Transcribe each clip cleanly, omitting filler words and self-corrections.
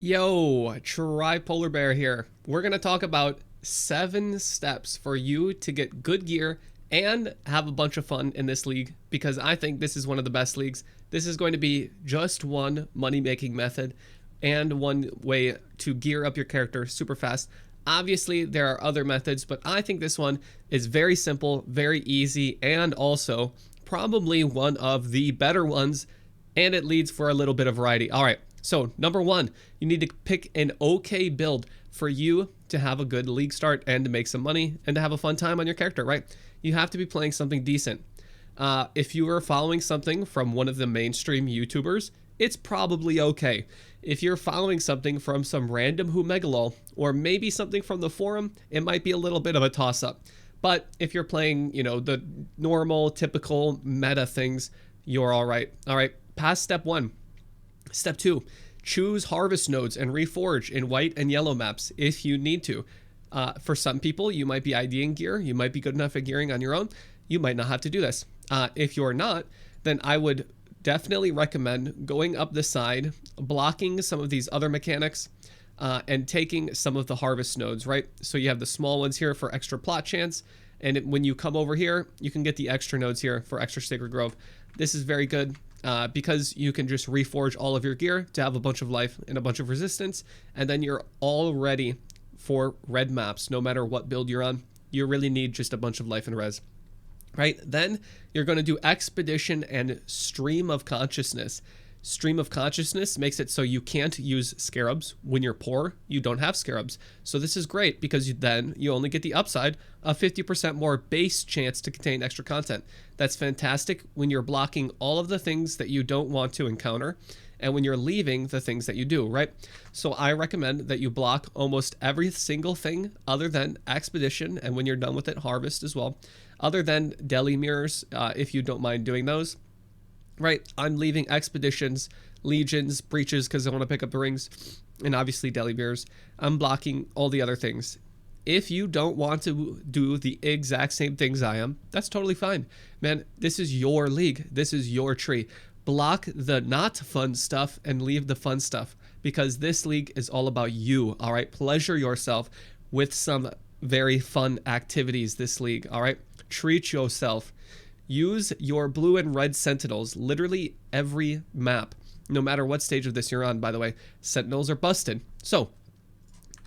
Yo, Tripolar Bear here. We're going to talk about 7 steps for you to get good gear and have a bunch of fun in this league, because I think this is one of the best leagues. This is going to be just one money-making method and one way to gear up your character super fast. Obviously, there are other methods, but I think this one is very simple, very easy, and also probably one of the better ones, and it leads for a little bit of variety. All right. So number 1, you need to pick an okay build for you to have a good league start and to make some money and to have a fun time on your character, right? You have to be playing something decent. If you are following something from one of the mainstream YouTubers, it's probably okay. If you're following something from some random Whomegalol or maybe something from the forum, it might be a little bit of a toss-up. But if you're playing, the normal, typical meta things, you're all right. All right, past step 1. Step 2, choose harvest nodes and reforge in white and yellow maps if you need to. For some people, you might be IDing gear. You might be good enough at gearing on your own. You might not have to do this. If you're not, then I would definitely recommend going up the side, blocking some of these other mechanics, and taking some of the harvest nodes, right? So you have the small ones here for extra plot chance. And when you come over here, you can get the extra nodes here for extra Sacred Grove. This is very good. Because you can just reforge all of your gear to have a bunch of life and a bunch of resistance, and then you're all ready for red maps, no matter what build you're on. You really need just a bunch of life and res, right? Then you're going to do Expedition and Stream of Consciousness. Stream of Consciousness makes it so you can't use Scarabs. When you're poor, you don't have Scarabs. So this is great because then you only get the upside of 50% more base chance to contain extra content. That's fantastic when you're blocking all of the things that you don't want to encounter and when you're leaving the things that you do, right? So I recommend that you block almost every single thing other than Expedition, and when you're done with it, Harvest as well, other than Deli Mirrors, if you don't mind doing those. Right, I'm leaving Expeditions, Legions, Breaches because I want to pick up the rings, and obviously Deli Beers. I'm blocking all the other things. If you don't want to do the exact same things I am, that's totally fine. Man, this is your league. This is your tree. Block the not fun stuff and leave the fun stuff, because this league is all about you, all right? Pleasure yourself with some very fun activities this league, all right? Treat yourself. Use your blue and red sentinels literally every map, no matter what stage of this you're on, by the way. Sentinels are busted. So,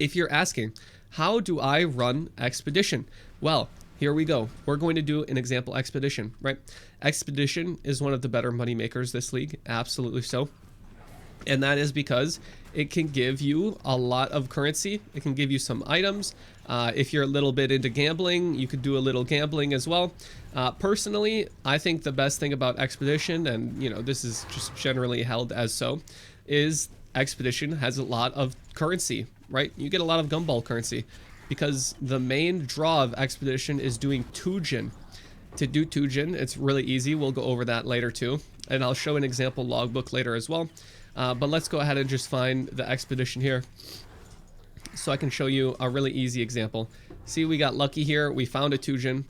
if you're asking, how do I run Expedition? Well, here we go. We're going to do an example Expedition, right? Expedition is one of the better money makers this league, absolutely so. And that is because it can give you a lot of currency. It can give you some items. If you're a little bit into gambling, you could do a little gambling as well. Personally, I think the best thing about Expedition, and this is just generally held as so, is Expedition has a lot of currency, right? You get a lot of gumball currency because the main draw of Expedition is doing Tujin. To do Tujin, it's really easy. We'll go over that later too. And I'll show an example logbook later as well. But let's go ahead and just find the Expedition here so I can show you a really easy example. See, we got lucky here. We found a Tujin.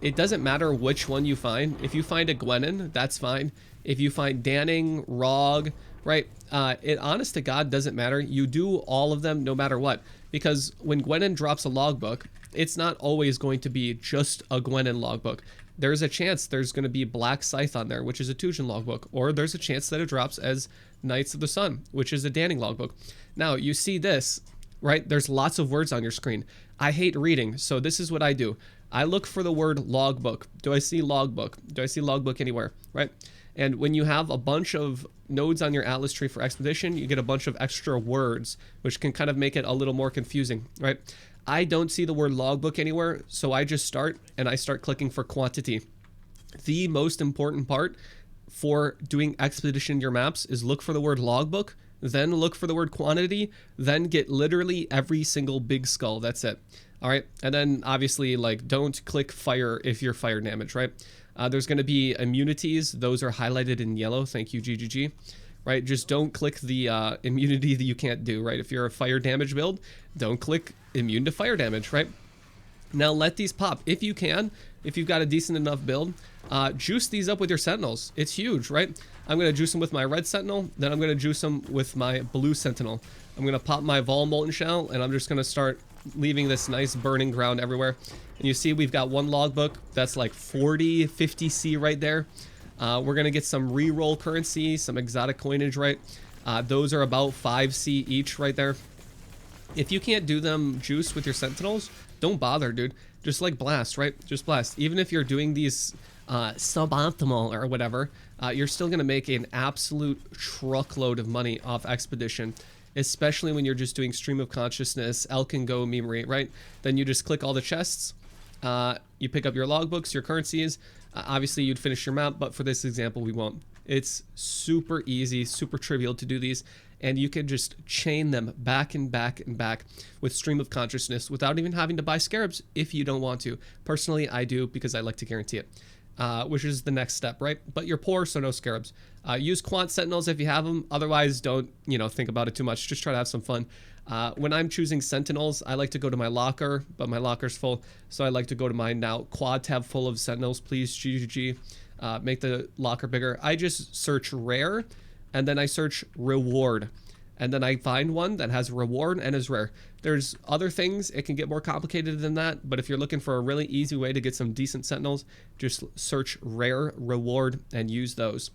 It doesn't matter which one you find. If you find a Gwenin, that's fine. If you find Danning, Rog, right? It honest to God doesn't matter. You do all of them no matter what. Because when Gwenin drops a logbook, it's not always going to be just a Gwenin logbook. There's a chance there's going to be Black Scythe on there, which is a Tujin logbook. Or there's a chance that it drops as Knights of the Sun, which is a Danning logbook. Now, you see this, right? There's lots of words on your screen. I hate reading, so this is what I do. I look for the word logbook. Do I see logbook? Do I see logbook anywhere, right? And when you have a bunch of nodes on your Atlas tree for Expedition, you get a bunch of extra words, which can kind of make it a little more confusing, right? I don't see the word logbook anywhere, so I just start clicking for quantity. The most important part for doing Expedition in your maps is look for the word logbook, then look for the word quantity, then get literally every single big skull. That's it. All right. And then obviously, don't click fire if you're fire damage, right? There's going to be immunities. Those are highlighted in yellow. Thank you, GGG. Right? Just don't click the immunity that you can't do, right? If you're a fire damage build, don't click immune to fire damage, right? Now let these pop. If you can, if you've got a decent enough build, juice these up with your sentinels. It's huge, right? I'm going to juice them with my red sentinel, then I'm going to juice them with my blue sentinel. I'm going to pop my Vuln molten shell, and I'm just going to start leaving this nice burning ground everywhere. And you see we've got one logbook that's like 40, 50C right there. We're going to get some reroll currency, some exotic coinage, right? Those are about 5C each right there. If you can't do them juice with your sentinels, don't bother, dude. Just like blast, right? Just blast. Even if you're doing these suboptimal or whatever, you're still going to make an absolute truckload of money off Expedition, especially when you're just doing Stream of Consciousness, Elk and Go memory, right? Then you just click all the chests, you pick up your logbooks, your currencies. Obviously, you'd finish your map, but for this example, we won't. It's super easy, super trivial to do these, and you can just chain them back and back and back with Stream of Consciousness without even having to buy Scarabs if you don't want to. Personally, I do because I like to guarantee it, which is the next step, right? But you're poor, so no Scarabs. Use Quant Sentinels if you have them. Otherwise, don't, think about it too much. Just try to have some fun. When I'm choosing Sentinels, I like to go to my locker, but my locker's full, so I like to go to my now quad tab full of Sentinels, please, GGG. Make the locker bigger. I just search rare, and then I search reward, and then I find one that has reward and is rare. There's other things, it can get more complicated than that, but if you're looking for a really easy way to get some decent sentinels, just search rare, reward, and use those.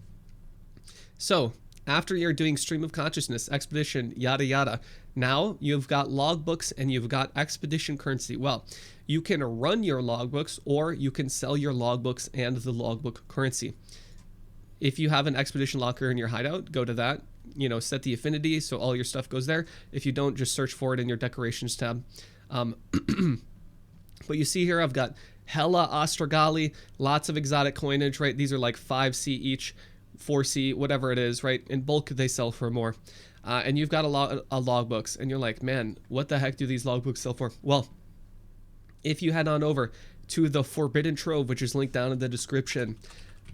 So after you're doing Stream of Consciousness, Expedition, yada yada, now you've got logbooks and you've got Expedition currency. Well, you can run your logbooks, or you can sell your logbooks and the logbook currency. If you have an Expedition locker in your hideout, go to that, set the affinity so all your stuff goes there. If you don't, just search for it in your decorations tab. But you see here, I've got hella Ostrogali, lots of exotic coinage, right? These are like 5C each, 4C, whatever it is, right? In bulk, they sell for more. And you've got a logbooks, and you're like, man, what the heck do these logbooks sell for? Well, if you head on over to the Forbidden Trove, which is linked down in the description,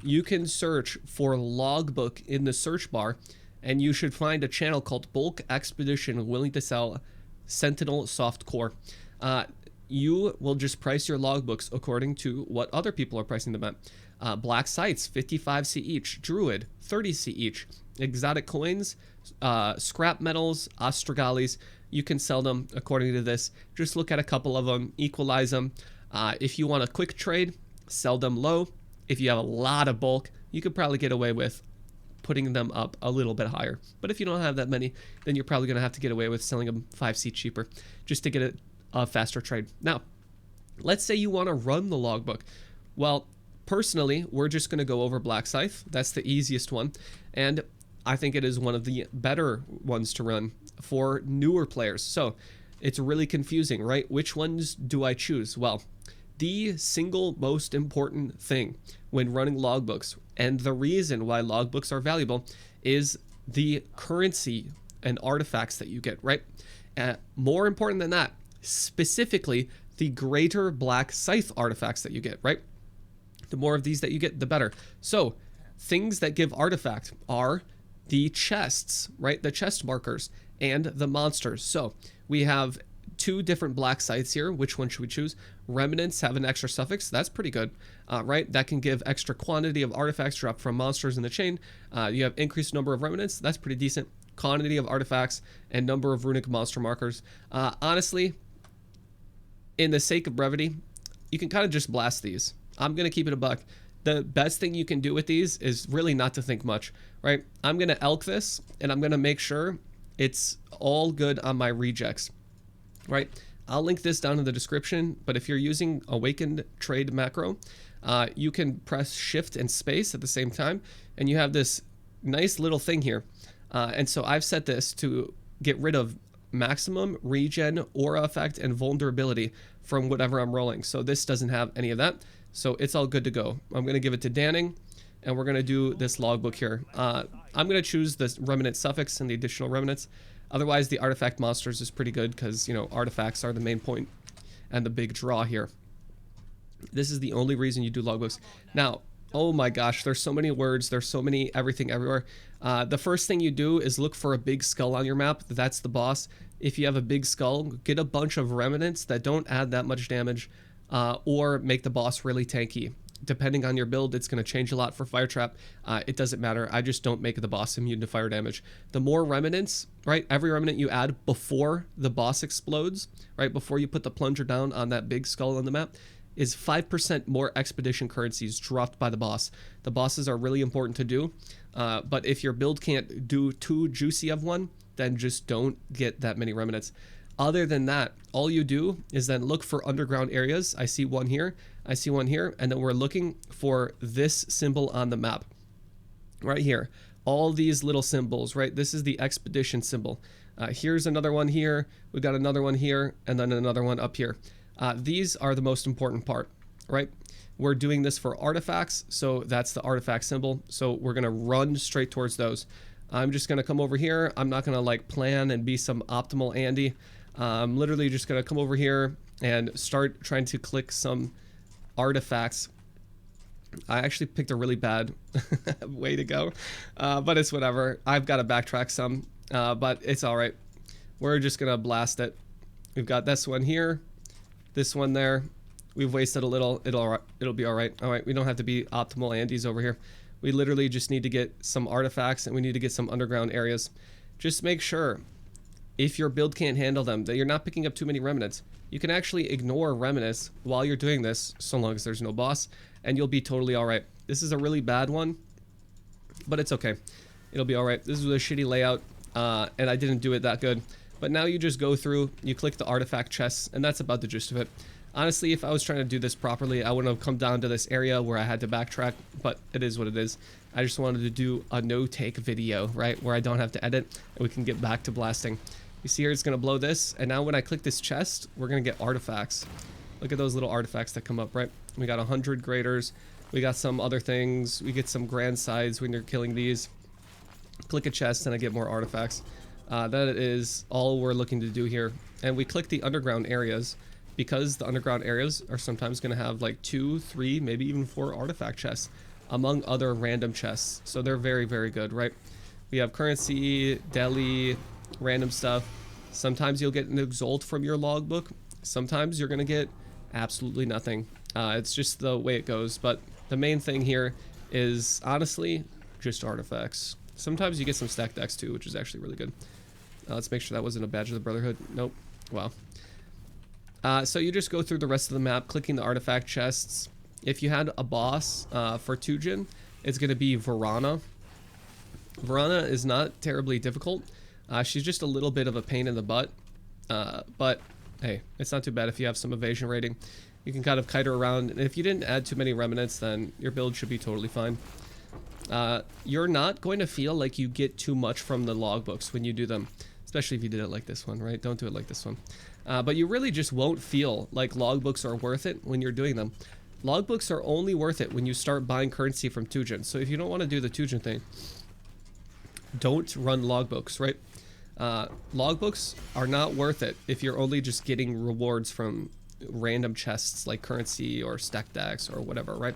you can search for logbook in the search bar, and you should find a channel called Bulk Expedition willing to sell Sentinel Soft Core. You will just price your logbooks according to what other people are pricing them at. Black Sites, 55C each. Druid, 30C each. Exotic coins, scrap metals, Ostrogalis, you can sell them according to this. Just look at a couple of them, equalize them. If you want a quick trade, sell them low. If you have a lot of bulk, you could probably get away with putting them up a little bit higher. But if you don't have that many, then you're probably going to have to get away with selling them 5C cheaper just to get a faster trade. Now, let's say you want to run the logbook. Well, personally, we're just going to go over Black Scythe. That's the easiest one, and I think it is one of the better ones to run for newer players. So it's really confusing, right? Which ones do I choose? Well, the single most important thing when running logbooks, and the reason why logbooks are valuable, is the currency and artifacts that you get, right? More important than that, specifically the greater Black Scythe artifacts that you get, right? The more of these that you get, the better. So things that give artifact are the chests, right? The chest markers and the monsters. So we have two different Black Scythes here. Which one should we choose? Remnants have an extra suffix. That's pretty good, right? That can give extra quantity of artifacts dropped from monsters in the chain. You have increased number of remnants. That's pretty decent. Quantity of artifacts and number of runic monster markers. Honestly, in the sake of brevity, you can kind of just blast these. I'm going to keep it a buck. The best thing you can do with these is really not to think much, right? I'm going to elk this, and I'm going to make sure it's all good on my regex, right? I'll link this down in the description, but if you're using Awakened Trade macro, you can press Shift and Space at the same time, and you have this nice little thing here. And so I've set this to get rid of maximum regen, aura effect, and vulnerability from whatever I'm rolling. So this doesn't have any of that. So it's all good to go. I'm going to give it to Danning, and we're going to do this logbook here. I'm going to choose the remnant suffix and the additional remnants. Otherwise, the artifact monsters is pretty good because, artifacts are the main point and the big draw here. This is the only reason you do logbooks. Now, oh my gosh, there's so many words. There's so many everything everywhere. The first thing you do is look for a big skull on your map. That's the boss. If you have a big skull, get a bunch of remnants that don't add that much damage or make the boss really tanky. Depending on your build, it's going to change a lot for fire trap. It doesn't matter. I just don't make the boss immune to fire damage. The more remnants, right? Every remnant you add before the boss explodes, right? Before you put the plunger down on that big skull on the map, is 5% more expedition currencies dropped by the boss. The bosses are really important to do, but if your build can't do too juicy of one, then just don't get that many remnants. Other than that, all you do is then look for underground areas. I see one here, I see one here, and then we're looking for this symbol on the map right here. All these little symbols, right? This is the expedition symbol. Here's another one here, we got another one here, and then another one up here. These are the most important part, right? We're doing this for artifacts, so that's the artifact symbol. So we're gonna run straight towards those. I'm just gonna come over here. I'm not gonna like plan and be some optimal Andy. I'm literally just gonna come over here and start trying to click some artifacts. I actually picked a really bad way to go, but it's whatever. I've got to backtrack some, but it's all right. We're just gonna blast it. We've got this one here, this one there. We've wasted a little. It'll be all right. All right, we don't have to be optimal Andys over here. We literally just need to get some artifacts and we need to get some underground areas. Just make sure, if your build can't handle them, that you're not picking up too many remnants. You can actually ignore remnants while you're doing this, so long as there's no boss, and you'll be totally all right. This is a really bad one, but it's okay. It'll be all right. This is a shitty layout, and I didn't do it that good. But now you just go through, you click the artifact chests, and that's about the gist of it. Honestly, if I was trying to do this properly, I wouldn't have come down to this area where I had to backtrack, but it is what it is. I just wanted to do a no-take video, right, where I don't have to edit, and we can get back to blasting. You see here, it's going to blow this, and now when I click this chest, we're going to get artifacts. Look at those little artifacts that come up, right? We got 100 graders, we got some other things, we get some grand sides when you're killing these. Click a chest, and I get more artifacts. That is all we're looking to do here. And we click the underground areas, because the underground areas are sometimes going to have like 2, 3, maybe even 4 artifact chests, among other random chests. So they're very, very good, right? We have currency, deli, random stuff. Sometimes you'll get an exalt from your logbook. Sometimes you're going to get absolutely nothing. It's just the way it goes. But the main thing here is, honestly, just artifacts. Sometimes you get some stack decks too, which is actually really good. Let's make sure that wasn't a badge of the Brotherhood. Nope. Wow. So you just go through the rest of the map, clicking the artifact chests. If you had a boss for Tujin, it's going to be Varana. Varana is not terribly difficult. She's just a little bit of a pain in the butt. But hey, it's not too bad if you have some evasion rating. You can kind of kite her around. And if you didn't add too many remnants, then your build should be totally fine. You're not going to feel like you get too much from the logbooks when you do them. Especially if you did it like this one, right? Don't do it like this one. But you really just won't feel like logbooks are worth it when you're doing them. Logbooks are only worth it when you start buying currency from Tujin. So if you don't want to do the Tujin thing, don't run logbooks, right? Logbooks are not worth it if you're only just getting rewards from random chests like currency or stack decks or whatever, right?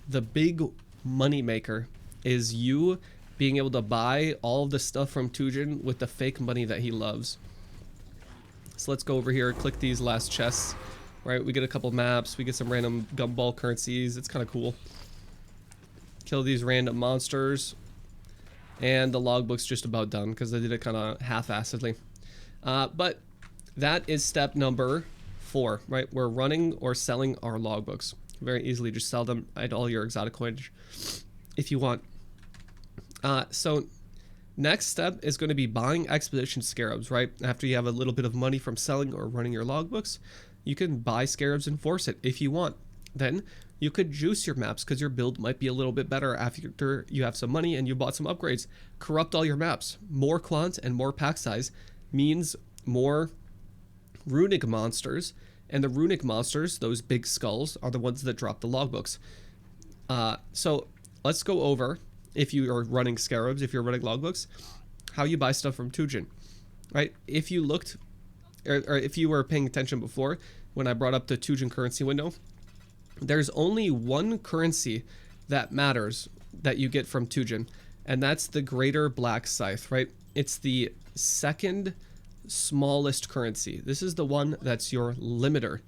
The big money maker is you being able to buy all of the stuff from Tujin with the fake money that he loves. So let's go over here, click these last chests, right? We get a couple maps, we get some random gumball currencies. It's kind of cool. Kill these random monsters. And the logbook's just about done because I did it kind of half-assedly. But that is step number 4, right? We're running or selling our logbooks. Very easily just sell them at all your exotic coinage if you want. So next step is going to be buying expedition scarabs, right? After you have a little bit of money from selling or running your logbooks, you can buy scarabs and force it if you want. Then you could juice your maps because your build might be a little bit better after you have some money and you bought some upgrades. Corrupt all your maps. More quant and more pack size means more runic monsters, and the runic monsters, those big skulls, are the ones that drop the logbooks. So let's go over, if you are running scarabs, if you're running logbooks, how you buy stuff from Tujin, right? If you looked, or if you were paying attention before when I brought up the Tujin currency window, there's only one currency that matters that you get from Tujin, and that's the Greater Black Scythe, right? It's the second smallest currency. This is the one that's your limiter.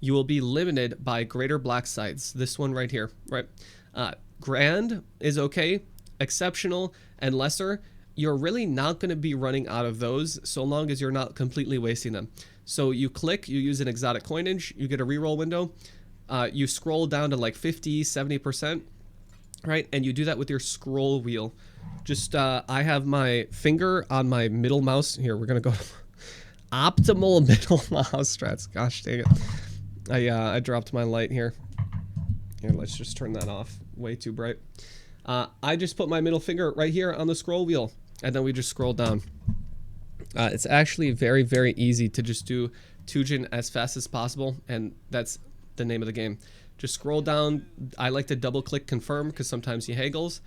you will be limited by greater black sides. This one right here, right? Grand is okay, exceptional, and lesser. You're really not going to be running out of those so long as you're not completely wasting them. So you click, you use an exotic coinage, you get a reroll window, you scroll down to like 50, 70%, right? And you do that with your scroll wheel. Just, I have my finger on my middle mouse. Here, we're going to go to optimal middle mouse strats. Gosh dang it. I dropped my light here. Here, let's just turn that off. Way too bright. I just put my middle finger right here on the scroll wheel, and then we just scroll down. It's actually very, very easy to just do Tujin as fast as possible, and that's the name of the game. Just scroll down. I like to double click confirm because sometimes he haggles.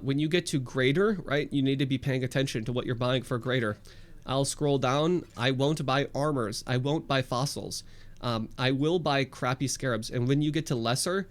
When you get to greater, right, you need to be paying attention to what you're buying for greater. I'll scroll down. I won't buy armors. I won't buy fossils. I will buy crappy scarabs. And when you get to lesser,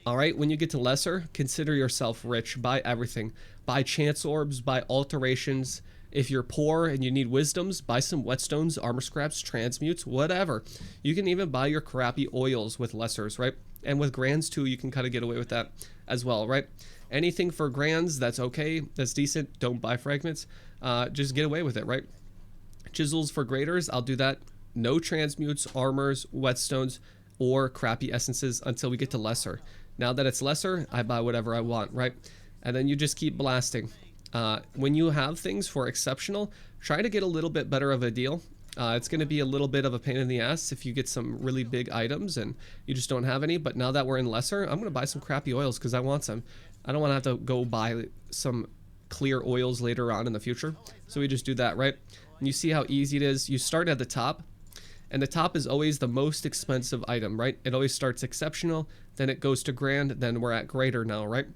all right, when you get to lesser, consider yourself rich. Buy everything. Buy chance orbs, buy alterations. If you're poor and you need wisdoms, buy some whetstones, armor scraps, transmutes, whatever. You can even buy your crappy oils with lessers, right? And with grands too, you can kind of get away with that as well, right? Anything for grands, that's okay, that's decent. Don't buy fragments. Just get away with it, right? Chisels for graders, I'll do that. No transmutes, armors, whetstones, or crappy essences until we get to lesser. Now that it's lesser, I buy whatever I want, right? And then you just keep blasting. When you have things for exceptional, try to get a little bit better of a deal. It's going to be a little bit of a pain in the ass if you get some really big items and you just don't have any. But now that we're in lesser, I'm going to buy some crappy oils because I want some. I don't want to have to go buy some clear oils later on in the future. So we just do that, right? And you see how easy it is. You start at the top, and the top is always the most expensive item, right? It always starts exceptional, then it goes to grand, then we're at greater now, right?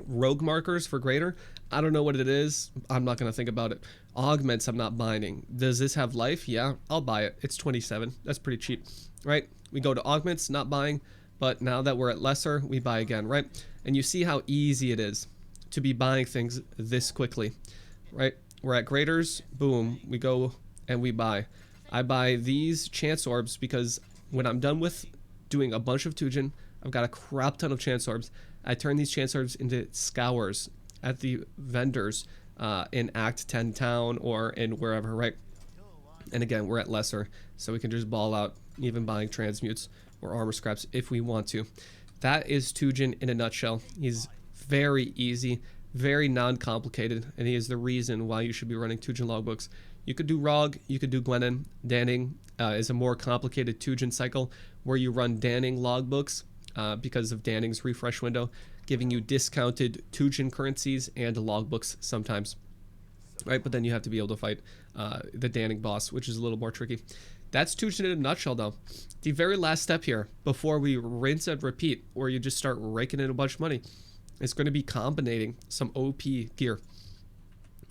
Rogue markers for greater, I don't know what it is. I'm not going to think about it. Augments, I'm not buying. Does this have life? Yeah, I'll buy it. It's 27. That's pretty cheap, right? We go to augments, not buying, but now that we're at lesser, we buy again, right? And you see how easy it is to be buying things this quickly, right? We're at graders, boom, we go and we buy. I buy these chance orbs because when I'm done with doing a bunch of Tujin, I've got a crap ton of chance orbs. I turn these chance orbs into scours at the vendors in Act 10 town or in wherever, right? And again, we're at lesser, so we can just ball out, even buying transmutes or armor scraps if we want to. That is Tujin in a nutshell. He's very easy, very non-complicated, and he is the reason why you should be running Tujin logbooks. You could do Rog, you could do Gwenin. Danning is a more complicated Tujin cycle where you run Danning logbooks because of Danning's refresh window, giving you discounted Tujin currencies and logbooks sometimes, right? But then you have to be able to fight the Danning boss, which is a little more tricky. That's Tujin in a nutshell, though. The very last step here, before we rinse and repeat, where you just start raking in a bunch of money, is going to be combinating some OP gear.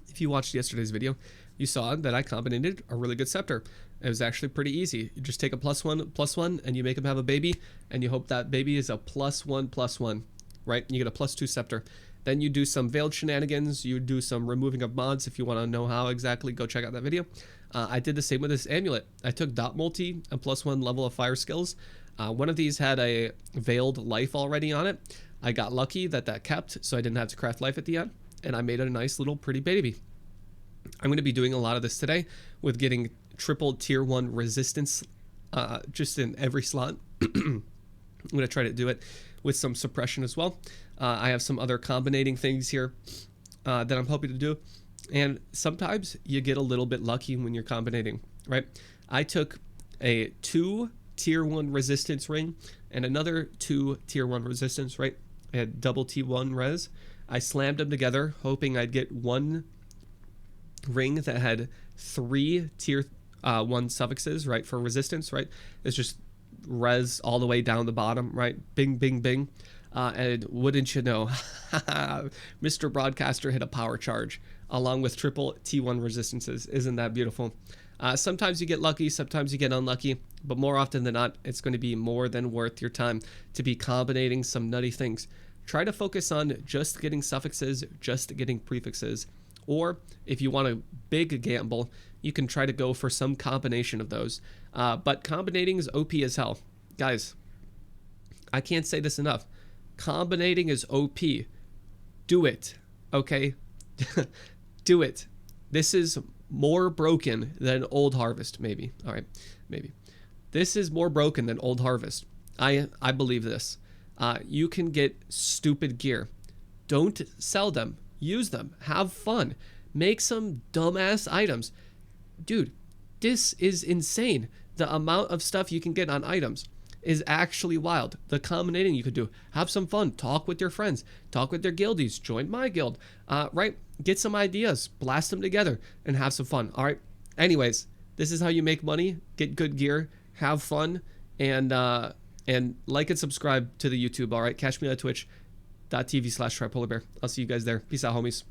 If you watched yesterday's video, you saw that I combinated a really good scepter. It was actually pretty easy. You just take a +1/+1, and you make him have a baby, and you hope that baby is a +1/+1, right? You get a +2 scepter. Then you do some veiled shenanigans. You do some removing of mods. If you want to know how exactly, go check out that video. I did the same with this amulet. I took dot multi, a +1 level of fire skills. One of these had a veiled life already on it. I got lucky that kept, so I didn't have to craft life at the end, and I made a nice little pretty baby. I'm going to be doing a lot of this today with getting triple tier 1 resistance just in every slot. I'm going to try to do it with some suppression as well. I have some other combinating things here that I'm hoping to do. And sometimes you get a little bit lucky when you're combinating, right? I took a 2 tier 1 resistance ring and another 2 tier 1 resistance, right? I had double T1 res. I slammed them together, hoping I'd get one ring that had 3 tier 1 suffixes, right, for resistance, right? It's just res all the way down the bottom, right? Bing, bing, bing. And wouldn't you know, Mr. Broadcaster hit a power charge along with triple T1 resistances. Isn't that beautiful? Sometimes you get lucky, sometimes you get unlucky, but more often than not, it's going to be more than worth your time to be combinating some nutty things. Try to focus on just getting suffixes, just getting prefixes, Or if you want a big gamble, you can try to go for some combination of those. But combinating is OP as hell. Guys, I can't say this enough. Combinating is OP. Do it, okay? Do it. This is more broken than Old Harvest, maybe. All right, maybe. This is more broken than Old Harvest. I believe this. You can get stupid gear. Don't sell them. Use them. Have fun. Make some dumbass items. Dude, this is insane. The amount of stuff you can get on items is actually wild. The combinating you could do. Have some fun. Talk with your friends. Talk with their guildies. Join my guild. Right? Get some ideas. Blast them together and have some fun. All right? Anyways, this is how you make money. Get good gear. Have fun. And like and subscribe to the YouTube. All right? Catch me on twitch.tv/trypolarbear. I'll see you guys there. Peace out, homies.